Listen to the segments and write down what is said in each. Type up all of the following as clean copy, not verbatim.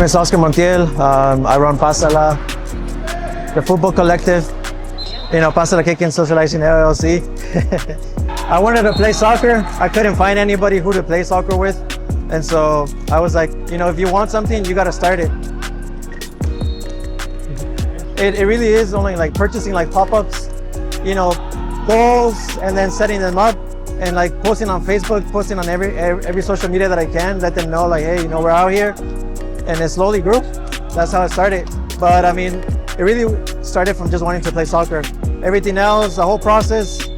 name is Oscar Montiel. I run Pasala, the Futbol collective. Pasala Kicking Socializing LLC. I wanted to play soccer. I couldn't find anybody who to play soccer with. And so I was like, if you want something, you got to start it. It really is only like purchasing like pop-ups, goals, and then setting them up and like posting on Facebook, posting on every social media that I can, let them know like, hey, we're out here. And it slowly grew. That's how it started. But I mean, it really started from just wanting to play soccer. Everything else, the whole process,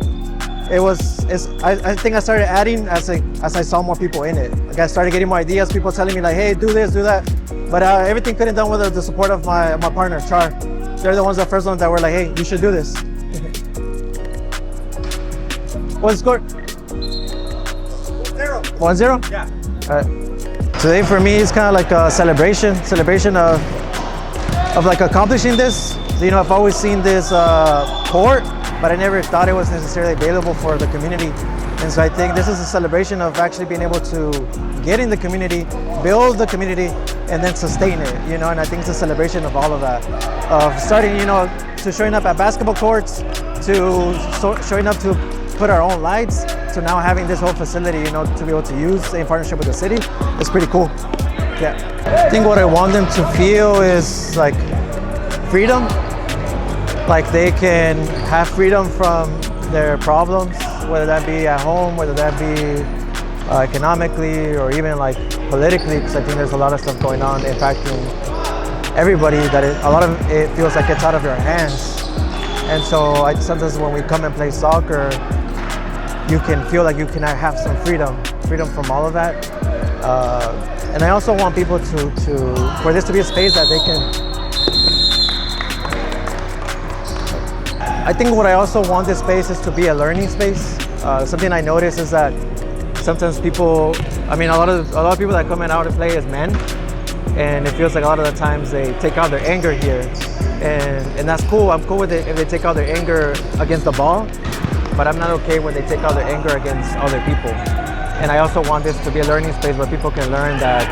I think I started adding as I saw more people in it. Like I started getting more ideas, people telling me like, hey, do this, do that. But everything couldn't done with the support of my partner, Char. They're the first ones that were like, hey, you should do this. What's the score? 1-0. 1-0? Yeah. All right. Today for me is kind of like a celebration of like accomplishing this. I've always seen this court, but I never thought it was necessarily available for the community. And so I think this is a celebration of actually being able to get in the community, build the community, and then sustain it, And I think it's a celebration of all of that. Of starting, to showing up at basketball courts, to showing up to put our own lights, to now having this whole facility, to be able to use in partnership with the city. It's pretty cool. Yeah. I think what I want them to feel is like freedom. Like they can have freedom from their problems, whether that be at home, whether that be economically or even like politically, because I think there's a lot of stuff going on impacting everybody that a lot of it feels like it's out of your hands. And so sometimes when we come and play soccer, you can feel like you can have some freedom from all of that. And I also want people for this to be a space that they can. I think what I also want this space is to be a learning space. Something I notice is that sometimes a lot of people that come in out to play is men, and it feels like a lot of the times they take out their anger here, and that's cool. I'm cool with it if they take out their anger against the ball, but I'm not okay when they take out their anger against other people. And I also want this to be a learning space where people can learn that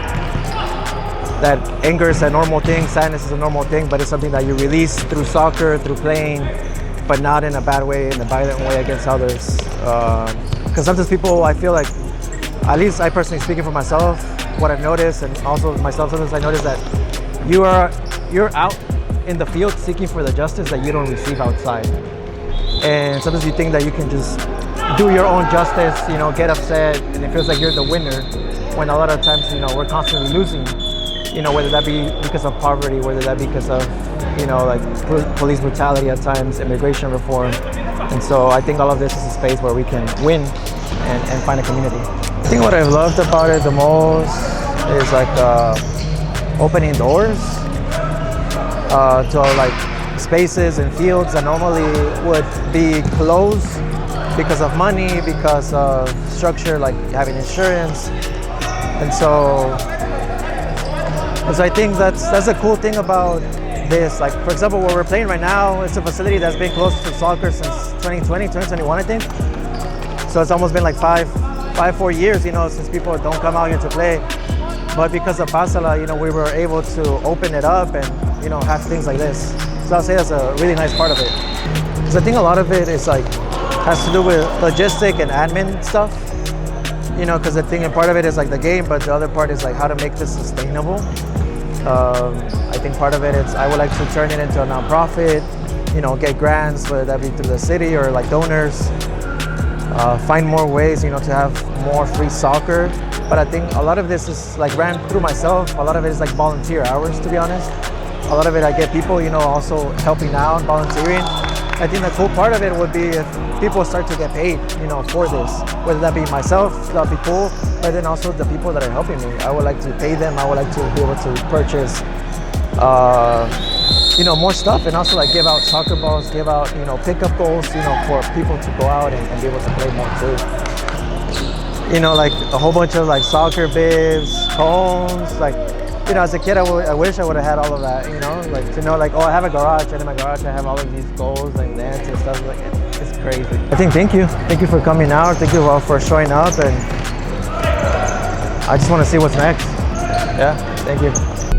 anger is a normal thing, sadness is a normal thing, but it's something that you release through soccer, through playing, but not in a bad way, in a violent way against others. Because sometimes people, I feel like, at least I personally speaking for myself, what I've noticed, and also myself, sometimes I notice that you're out in the field seeking for the justice that you don't receive outside. And sometimes you think that you can just do your own justice, get upset, and it feels like you're the winner, when a lot of times, we're constantly losing, whether that be because of poverty, whether that be because of, police brutality at times, immigration reform. And so I think all of this is a space where we can win and find a community. I think what I've loved about it the most is like opening doors to like spaces and fields that normally would be closed because of money, because of structure, like having insurance. And so I think that's a cool thing about this. Like, for example, where we're playing right now, it's a facility that's been close to soccer since 2021, I think. So it's almost been like 4 years, since people don't come out here to play. But because of Pasala, we were able to open it up and, have things like this. So I'll say that's a really nice part of it. Because I think a lot of it is like, has to do with logistic and admin stuff. Because the thing and part of it is like the game, but the other part is like how to make this sustainable. I think part of it is I would like to turn it into a nonprofit, get grants, whether that be through the city or like donors, find more ways, to have more free soccer. But I think a lot of this is like ran through myself. A lot of it is like volunteer hours, to be honest. A lot of it I get people, also helping out, volunteering. I think the cool part of it would be if people start to get paid, for this. Whether that be myself, that'd be cool. But then also the people that are helping me. I would like to pay them. I would like to be able to purchase, more stuff, and also like give out soccer balls, give out, pickup goals, for people to go out and be able to play more too. Like a whole bunch of like soccer bibs, cones, like, as a kid, I wish I would have had all of that, like to know like, oh, I have a garage, and in my garage I have all of these goals and nets and stuff. Like it's crazy. I think thank you for coming out. Thank you all for showing up, and I just want to see what's next. Yeah, thank you.